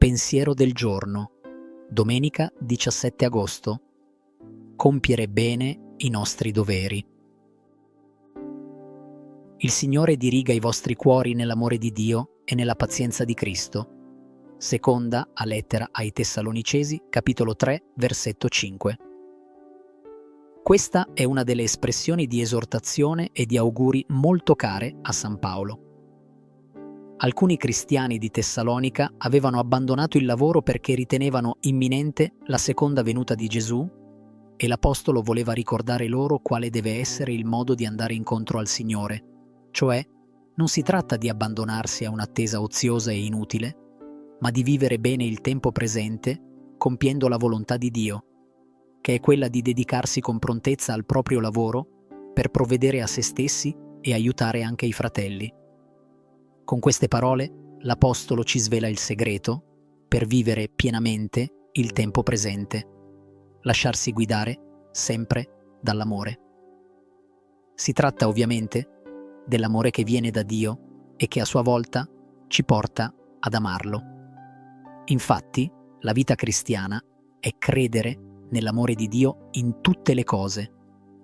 pensiero del giorno, domenica 17 agosto. Compiere bene i nostri doveri. Il Signore diriga i vostri cuori nell'amore di Dio e nella pazienza di Cristo. Seconda a lettera ai Tessalonicesi, capitolo 3, versetto 5. Questa è una delle espressioni di esortazione e di auguri molto care a San Paolo. Alcuni cristiani di Tessalonica avevano abbandonato il lavoro perché ritenevano imminente la seconda venuta di Gesù e l'Apostolo voleva ricordare loro quale deve essere il modo di andare incontro al Signore, cioè non si tratta di abbandonarsi a un'attesa oziosa e inutile, ma di vivere bene il tempo presente compiendo la volontà di Dio, che è quella di dedicarsi con prontezza al proprio lavoro per provvedere a se stessi e aiutare anche i fratelli. Con queste parole l'Apostolo ci svela il segreto per vivere pienamente il tempo presente, lasciarsi guidare sempre dall'amore. Si tratta ovviamente dell'amore che viene da Dio e che a sua volta ci porta ad amarlo. Infatti, la vita cristiana è credere nell'amore di Dio in tutte le cose,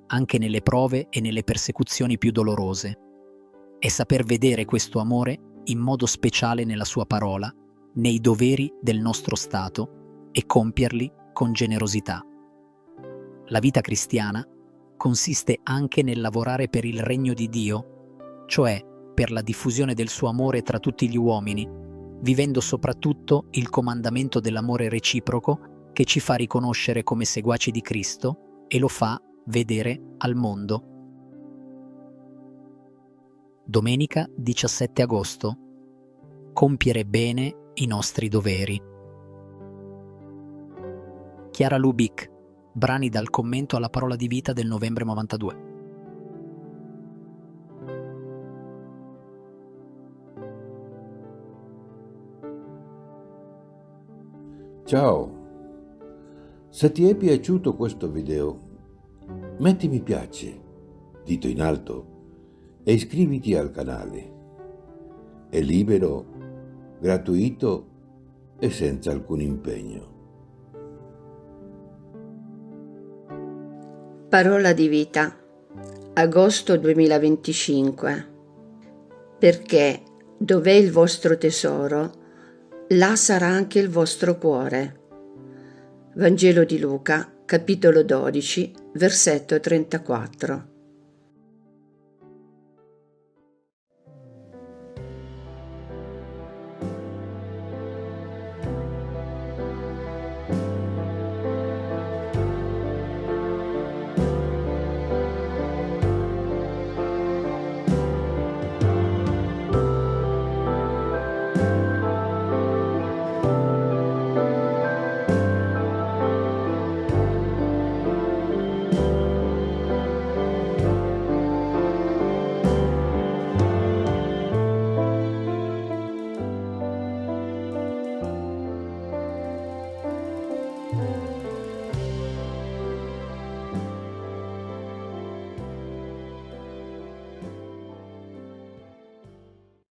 anche nelle prove e nelle persecuzioni più dolorose, e saper vedere questo amore in modo speciale nella sua parola, nei doveri del nostro Stato e compierli con generosità. La vita cristiana consiste anche nel lavorare per il regno di Dio, cioè per la diffusione del suo amore tra tutti gli uomini, vivendo soprattutto il comandamento dell'amore reciproco che ci fa riconoscere come seguaci di Cristo e lo fa vedere al mondo. Domenica 17 agosto. Compiere bene i nostri doveri. Chiara Lubick, brani dal commento alla parola di vita del novembre 92. Ciao, se ti è piaciuto questo video, metti mi piace, dito in alto, e iscriviti al canale. È libero, gratuito e senza alcun impegno. Parola di vita, agosto 2025. Perché dov'è il vostro tesoro, là sarà anche il vostro cuore. Vangelo di Luca, capitolo 12, versetto 34.